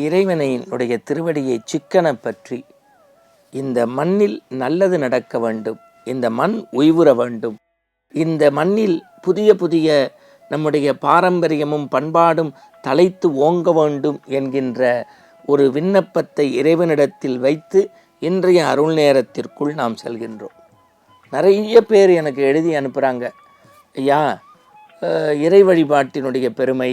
இறைவனையினுடைய திருவடியை சிக்கன பற்றி இந்த மண்ணில் நல்லது நடக்க வேண்டும், இந்த மண் உய்வுற வேண்டும், இந்த மண்ணில் புதிய புதிய நம்முடைய பாரம்பரியமும் பண்பாடும் தலைத்து ஓங்க வேண்டும் என்கின்ற ஒரு விண்ணப்பத்தை இறைவனிடத்தில் வைத்து இன்றைய அருள் நேரத்திற்குள் நாம் செல்கின்றோம். நிறைய பேர் எனக்கு எழுதி அனுப்புகிறாங்க, ஐயா இறை வழிபாட்டினுடைய பெருமை,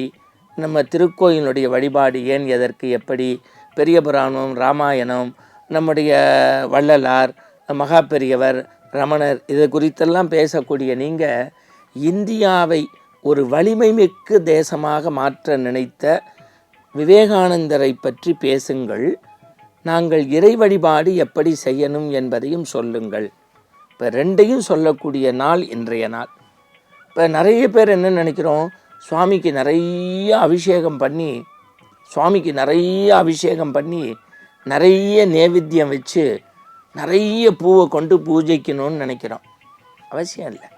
நம்ம திருக்கோயிலுடைய வழிபாடு ஏன் எதற்கு எப்படி, பெரிய புராணம் ராமாயணம், நம்முடைய வள்ளலார் மகா பெரியவர் ரமணர் இது குறித்தெல்லாம் பேசக்கூடிய நீங்கள் இந்தியாவை ஒரு வலிமை மிக்க தேசமாக மாற்ற நினைத்த விவேகானந்தரை பற்றி பேசுங்கள், நாங்கள் இறை வழிபாடு எப்படி செய்யணும் என்பதையும் சொல்லுங்கள். இப்போ ரெண்டையும் சொல்லக்கூடிய நாள் இன்றைய நாள். இப்போ நிறைய பேர் என்ன நினைக்கிறோம், சுவாமிக்கு நிறைய அபிஷேகம் பண்ணி நிறைய நேவேத்தியம் வச்சு நிறைய பூவை கொண்டு பூஜைக்கணும்னு நினைக்கிறோம். அவசியம் இல்லை.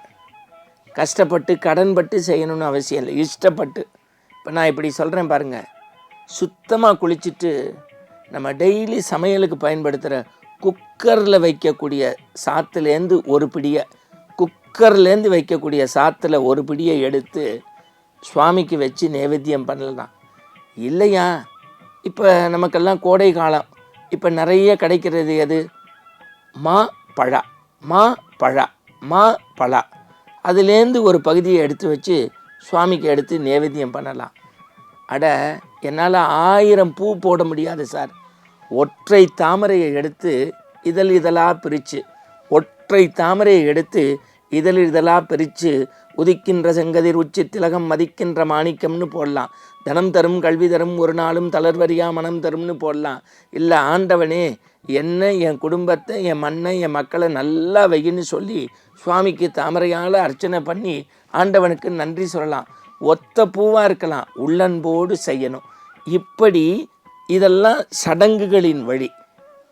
கஷ்டப்பட்டு கடன்பட்டு செய்யணும்னு அவசியம் இல்லை, இஷ்டப்பட்டு. இப்போ நான் இப்படி சொல்கிறேன் பாருங்கள், சுத்தமாக குளிச்சுட்டு நம்ம டெய்லி சமையலுக்கு பயன்படுத்துகிற குக்கரில் வைக்கக்கூடிய சாத்துலேருந்து ஒரு பிடியை, குக்கர்லேருந்து வைக்கக்கூடிய சாத்தில் ஒரு பிடியை எடுத்து சுவாமிக்கு வச்சு நேவேத்தியம் பண்ணலாம் இல்லையா? இப்போ நமக்கெல்லாம் கோடை காலம், இப்போ நிறைய கிடைக்கிறது எது? மா பழா, அதுலேருந்து ஒரு பகுதியை எடுத்து வச்சு சுவாமிக்கு எடுத்து நேவேத்தியம் பண்ணலாம். அட, என்னால் 1000 பூ போட முடியாது சார். ஒற்றை தாமரையை எடுத்து இதழாக பிரித்து உதிக்கின்ற செங்கதிர் உச்சி திலகம் மதிக்கின்ற மாணிக்கம்னு போடலாம். தனம் தரும் கல்வி தரும் ஒரு நாளும் தளர்வரியா மனம் தரும்னு போடலாம். இல்லை, ஆண்டவனே என்ன, என் குடும்பத்தை, என் மண்ணை, என் மக்களை நல்லா வையின்னு சொல்லி சுவாமிக்கு தாமரையால் அர்ச்சனை பண்ணி ஆண்டவனுக்கு நன்றி சொல்லலாம். ஒத்த பூவாக இருக்கலாம், உள்ளன்போடு செய்யணும். இப்படி இதெல்லாம் சடங்குகளின் வழி.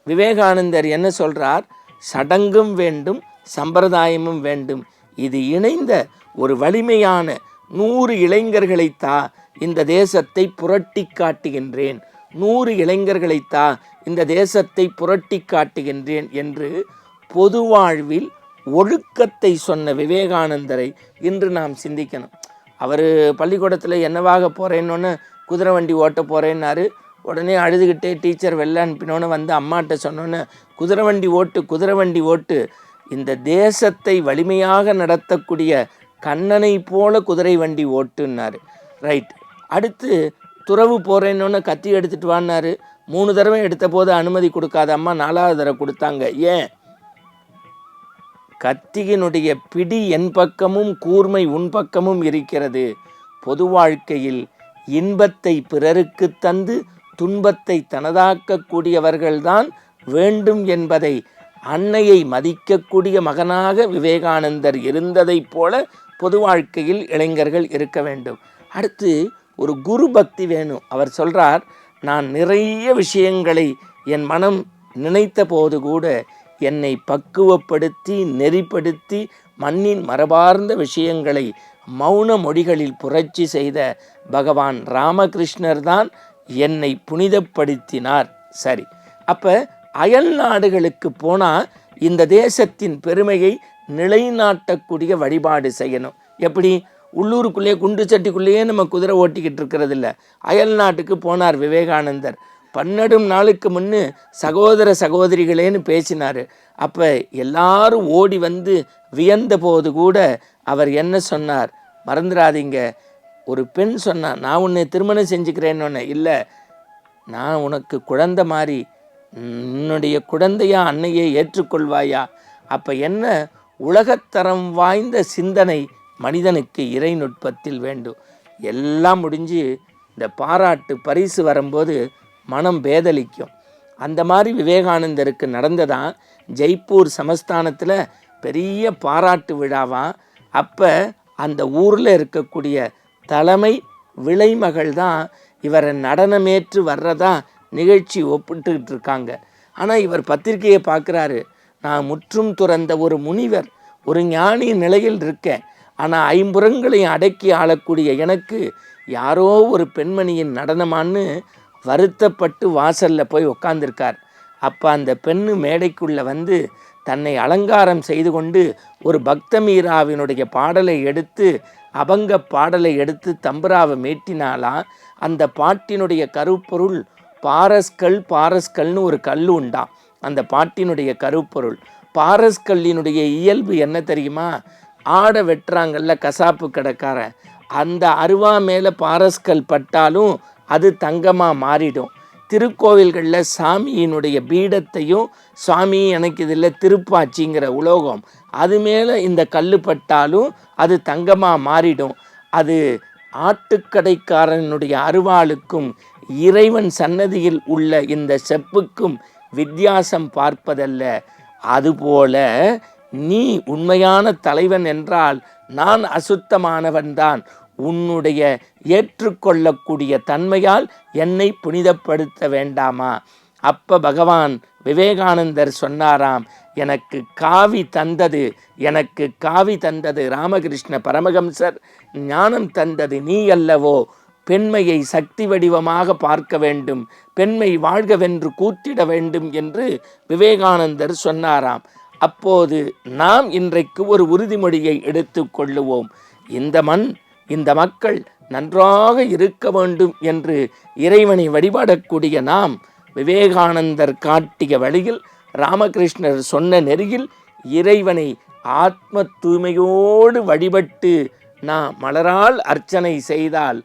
விவேகானந்தர் என்ன சொல்கிறார்? சடங்கும் வேண்டும், சம்பிரதாயமும் வேண்டும். இது இணைந்த ஒரு வலிமையான 100 இளைஞர்களைத்தா இந்த தேசத்தை புரட்டி காட்டுகின்றேன், 100 இளைஞர்களைத்தா இந்த தேசத்தை புரட்டி காட்டுகின்றேன் என்று பொது வாழ்வில் ஒழுக்கத்தை சொன்ன விவேகானந்தரை இன்று நாம் சிந்திக்கணும். அவர் பள்ளிக்கூடத்தில் என்னவாக போகிறேன்னு குதிரை வண்டி ஓட்ட போகிறேன்னாரு. உடனே அழுதுகிட்டே டீச்சர் வெளில அனுப்பினோன்னு வந்து அம்மாட்ட சொன்னோன்னு குதிரை வண்டி ஓட்டு, இந்த தேசத்தை வலிமையாக நடத்தக்கூடிய கண்ணனை போல குதிரை வண்டி ஓட்டுன்னாரு. ரைட். அடுத்து துறவு போகிறேன்னு கத்தி எடுத்துகிட்டு வான்னாரு. 3 தடவை எடுத்த போது அனுமதி கொடுக்காத அம்மா 4வது தடவை கொடுத்தாங்க. ஏன்? கத்தியினுடைய பிடி என் பக்கமும் கூர்மை உன் பக்கமும் இருக்கிறது. பொது வாழ்க்கையில் இன்பத்தை பிறருக்கு தந்து துன்பத்தை தனதாக்கக்கூடியவர்கள்தான் வேண்டும் என்பதை அன்னையை மதிக்கக்கூடிய மகனாக விவேகானந்தர் இருந்ததைப் போல பொது வாழ்க்கையில் இளைஞர்கள் இருக்க வேண்டும். அடுத்து ஒரு குரு பக்தி வேணும். அவர் சொல்கிறார், நான் நிறைய விஷயங்களை என் மனம் நினைத்த போது கூட என்னை பக்குவப்படுத்தி நெறிப்படுத்தி மண்ணின் மரபார்ந்த விஷயங்களை மௌன மொழிகளில் புரட்சி செய்த பகவான் ராமகிருஷ்ணர் தான் என்னை புனிதப்படுத்தினார். சரி, அப்போ அயல் நாடுகளுக்கு போனால் இந்த தேசத்தின் பெருமையை நிலைநாட்டக்கூடிய வழிபாடு செய்யணும். எப்படி? உள்ளூருக்குள்ளேயே குண்டு சட்டிக்குள்ளேயே நம்ம குதிரை ஓட்டிக்கிட்டு இருக்கிறது இல்லை. அயல் நாட்டுக்கு போனார் விவேகானந்தர். 12 நாளுக்கு முன்னு சகோதர சகோதரிகளேன்னு பேசினார். அப்போ எல்லாரும் ஓடி வந்து வியந்த போது கூட அவர் என்ன சொன்னார்? மறந்துடாதீங்க, ஒரு பெண் சொன்னா, நான் உன்னை திருமணம் செஞ்சுக்கிறேன்னு. இல்லை, நான் உனக்கு குழந்தை மாதிரி, உன்னுடைய குழந்தையா அன்னையை ஏற்றுக்கொள்வாயா? அப்போ என்ன உலகத்தரம் வாய்ந்த சிந்தனை மனிதனுக்கு இறை நுட்பத்தில் வேண்டும். எல்லாம் முடிஞ்சு இந்த பாராட்டு பரிசு வரும்போது மனம் பேதலிக்கும். அந்த மாதிரி விவேகானந்தருக்கு நடந்ததான் ஜெய்ப்பூர் சமஸ்தானத்தில் பெரிய பாராட்டு விழாவான். அப்போ அந்த ஊரில் இருக்கக்கூடிய தலைமை விளைமகள் தான் இவரை நடனமேற்று வர்றதா நிகழ்ச்சி ஒப்பிட்டுக்கிட்டு இருக்காங்க. ஆனால் இவர் பத்திரிகையை பார்க்குறாரு, நான் முற்றும் துறந்த ஒரு முனிவர், ஒரு ஞானி நிலையில் இருக்கேன். ஆனால் 5 புறங்களையும் அடக்கி ஆளக்கூடிய எனக்கு யாரோ ஒரு பெண்மணியின் நடனமான்னு வருத்தப்பட்டு வாசல்ல போய் உட்கார்ந்திருக்கார். அப்போ அந்த பெண்ணு மேடைக்குள்ள வந்து தன்னை அலங்காரம் செய்து கொண்டு ஒரு பக்த மீராவினுடைய பாடலை எடுத்து, அபங்க பாடலை எடுத்து தம்புராவை மீட்டினாலாம். அந்த பாட்டினுடைய கருப்பொருள் பாரஸ்கல். பாரஸ்கல்னு ஒரு கல் உண்டாம். அந்த பாட்டினுடைய கருப்பொருள் பாரஸ்கல்லினுடைய இயல்பு என்ன தெரியுமா? ஆடை வெட்டுறாங்கல்ல கசாப்பு கடைக்காரன், அந்த அருவா மேலே பாரஸ்கல் பட்டாலும் அது தங்கமாக மாறிடும். திருக்கோவில்களில் சாமியினுடைய பீடத்தையும், சுவாமி எனக்கு இதில் திருப்பாச்சிங்கிற உலோகம், அது மேலே இந்த கல் பட்டாலும் அது தங்கமாக மாறிடும். அது ஆட்டுக்கடைக்காரனுடைய அருவாளுக்கும் இறைவன் சன்னதியில் உள்ள இந்த செப்புக்கும் வித்தியாசம் பார்ப்பதல்ல. அதுபோல நீ உண்மையான தலைவன் என்றால் நான் அசுத்தமானவன்தான். உன்னுடைய ஏற்றுக்கொள்ளக்கூடிய தன்மையால் என்னை புனிதப்படுத்த வேண்டாமா? அப்ப பகவான் விவேகானந்தர் சொன்னாராம், எனக்கு காவி தந்தது ராமகிருஷ்ண பரமஹம்சர், ஞானம் தந்தது நீ அல்லவோ. பெண்மையை சக்தி வடிவமாக பார்க்க வேண்டும், பெண்மை வாழ்கவென்று கூத்திட வேண்டும் என்று விவேகானந்தர் சொன்னாராம். அப்போது நாம் இன்றைக்கு ஒரு உறுதிமொழியை எடுத்து கொள்ளுவோம். இந்த மண், இந்த மக்கள் நன்றாக இருக்க வேண்டும் என்று இறைவனை வழிபடக்கூடிய நாம் விவேகானந்தர் காட்டிய வழியில், ராமகிருஷ்ணர் சொன்ன நெறியில் இறைவனை ஆத்ம தூய்மையோடு வழிபட்டு நாம் மலரால் அர்ச்சனை செய்தால்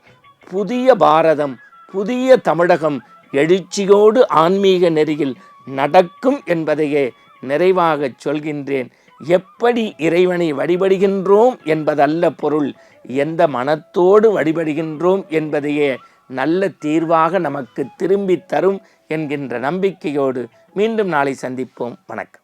புதிய பாரதம், புதிய தமிழகம் எழுச்சியோடு ஆன்மீக நெறியில் நடக்கும் என்பதையே நிறைவாக சொல்கின்றேன். எப்படி இறைவனை வழிபடுகின்றோம் என்பதல்ல பொருள், எந்த மனத்தோடு வழிபடுகின்றோம் என்பதையே நல்ல தீர்வாக நமக்கு திரும்பி தரும் என்கின்ற நம்பிக்கையோடு மீண்டும் நாளை சந்திப்போம். வணக்கம்.